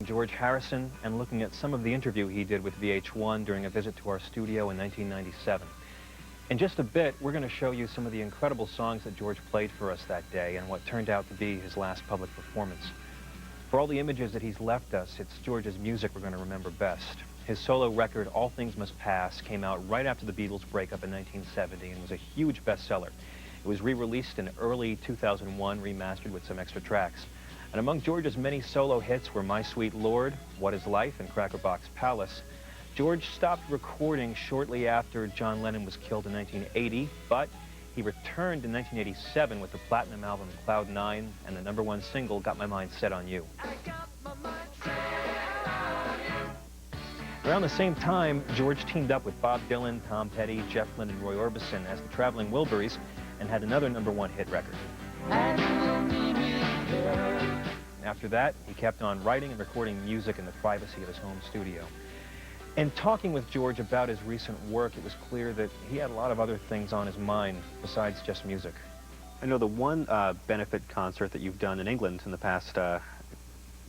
George Harrison and looking at some of the interview he did with VH1 during a visit to our studio in 1997. In just a bit, we're going to show you some of the incredible songs that George played for us that day and what turned out to be his last public performance. For all the images that he's left us, it's George's music we're going to remember best. His solo record, All Things Must Pass, came out right after the Beatles' breakup in 1970 and was a huge bestseller. It was re-released in early 2001, remastered with some extra tracks. And among George's many solo hits were My Sweet Lord, What Is Life, and Cracker Box Palace. George stopped recording shortly after John Lennon was killed in 1980, but he returned in 1987 with the platinum album Cloud 9 and the #1 single, Got My Mind Set on You. Around the same time, George teamed up with Bob Dylan, Tom Petty, Jeff Lynne, and Roy Orbison as the Traveling Wilburys and had another #1 hit record. After that, he kept on writing and recording music in the privacy of his home studio. In talking with George about his recent work, it was clear that he had a lot of other things on his mind besides just music. I know the one benefit concert that you've done in England in the past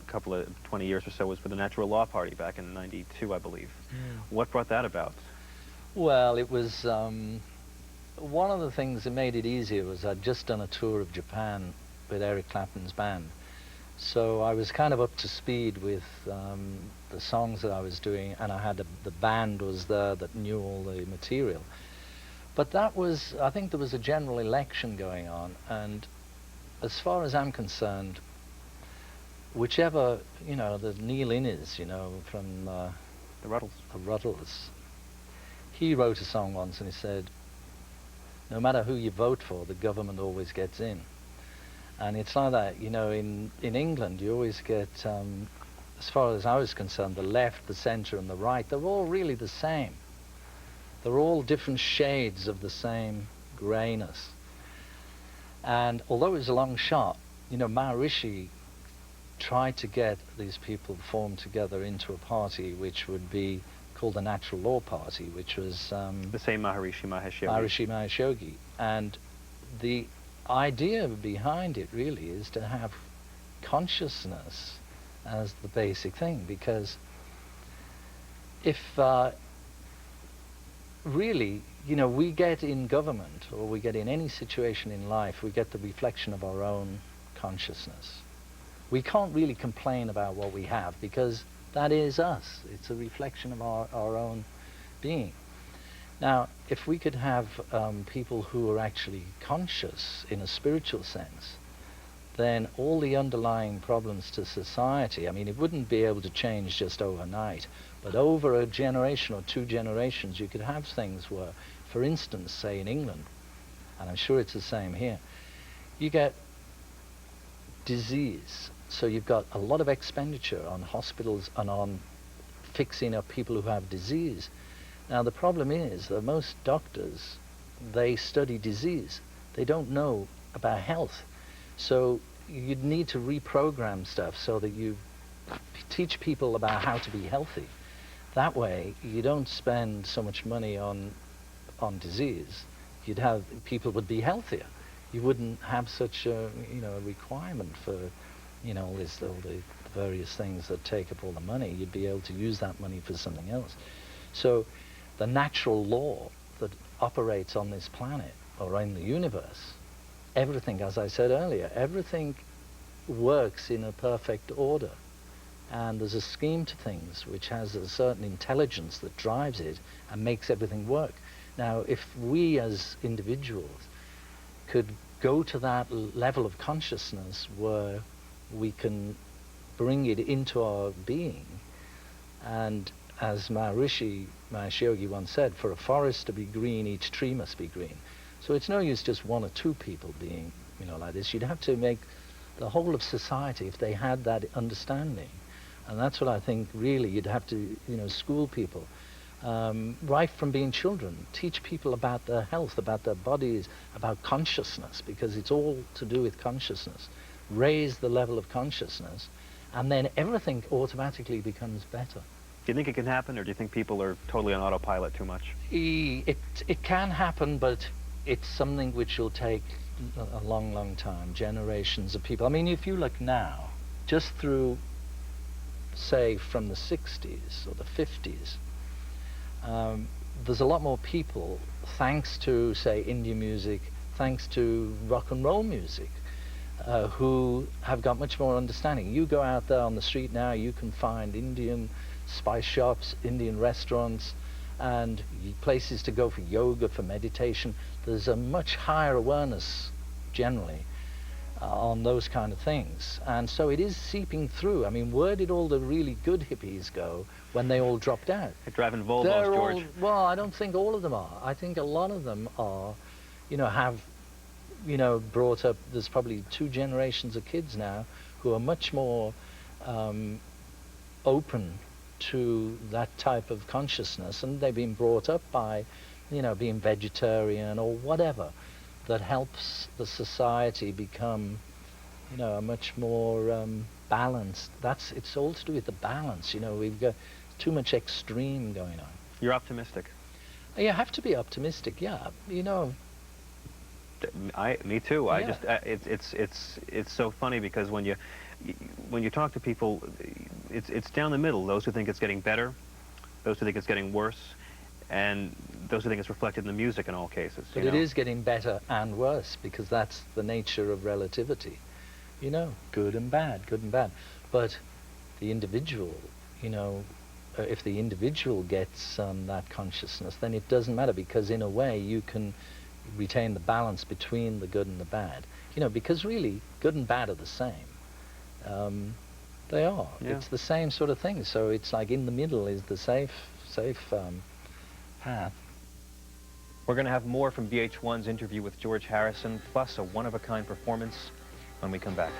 couple of 20 years or so was for the Natural Law Party back in '92, I believe. What brought that about? Well, it was one of the things that made it easier was I'd just done a tour of Japan with Eric Clapton's band. So I was kind of up to speed with the songs that I was doing, and I had the band was there that knew all the material. But that was, I think there was a general election going on, and as far as I'm concerned, whichever, you know, the Neil Innes, you know, from The Ruddles. The Ruddles, he wrote a song once and he said, no matter who you vote for, the government always gets in. And it's like that, you know, in England, you always get, as far as I was concerned, the left, the centre, and the right, they're all really the same. They're all different shades of the same greyness. And although it was a long shot, you know, Maharishi tried to get these people formed together into a party which would be called the Natural Law Party, which was... the same Maharishi Mahesh Yogi. Maharishi Mahesh Yogi. And the idea behind it really is to have consciousness as the basic thing, because if really, you know, we get in government or we get in any situation in life, we get the reflection of our own consciousness. We can't really complain about what we have because that is us. It's a reflection of our own being. Now, if we could have people who are actually conscious in a spiritual sense, then all the underlying problems to society, I mean, it wouldn't be able to change just overnight, but over a generation or 2 generations, you could have things where, for instance, say in England, and I'm sure it's the same here, you get disease. So you've got a lot of expenditure on hospitals and on fixing up people who have disease. Now the problem is that most doctors, they study disease. They don't know about health. So you'd need to reprogram stuff so that you teach people about how to be healthy. That way you don't spend so much money on disease. You'd have, people would be healthier. You wouldn't have such a, you know, a requirement for, you know, all the various things that take up all the money. You'd be able to use that money for something else. So the natural law that operates on this planet or in the universe, everything, as I said earlier, everything works in a perfect order. And there's a scheme to things which has a certain intelligence that drives it and makes everything work. Now, if we as individuals could go to that level of consciousness where we can bring it into our being, and as Maharishi Mahesh Yogi once said, for a forest to be green, each tree must be green. So it's no use just 1 or 2 people being, you know, like this. You'd have to make the whole of society, if they had that understanding. And that's what I think really you'd have to, you know, school people. Right from being children, teach people about their health, about their bodies, about consciousness, because it's all to do with consciousness. Raise the level of consciousness, and then everything automatically becomes better. Do you think it can happen, or do you think people are totally on autopilot too much? It can happen, but it's something which will take a long, long time, generations of people. I mean, if you look now, just through say, from the 60s or the 50s, there's a lot more people, thanks to, say, Indian music, thanks to rock and roll music, who have got much more understanding. You go out there on the street now, you can find Indian spice shops, Indian restaurants, and places to go for yoga, for meditation. There's a much higher awareness, generally, on those kind of things. And so it is seeping through. I mean, where did all the really good hippies go when they all dropped out? They're driving Volvos, George. Well, I don't think all of them are. I think a lot of them are, have, brought up, there's probably 2 generations of kids now who are much more open to that type of consciousness, and they've been brought up by, being vegetarian or whatever, that helps the society become, a much more balanced. It's all to do with the balance. We've got too much extreme going on. You're optimistic. You have to be optimistic, yeah. Me too. Yeah. I just it's so funny because when you talk to people, it's down the middle. Those who think it's getting better, those who think it's getting worse, and those who think it's reflected in the music in all cases. But it is getting better and worse, because that's the nature of relativity. Good and bad, good and bad. But the individual, if the individual gets that consciousness, then it doesn't matter, because in a way you can retain the balance between the good and the bad. Because really, good and bad are the same. They are. Yeah. It's the same sort of thing. So it's like in the middle is the safe path. We're going to have more from VH1's interview with George Harrison, plus a one-of-a-kind performance when we come back.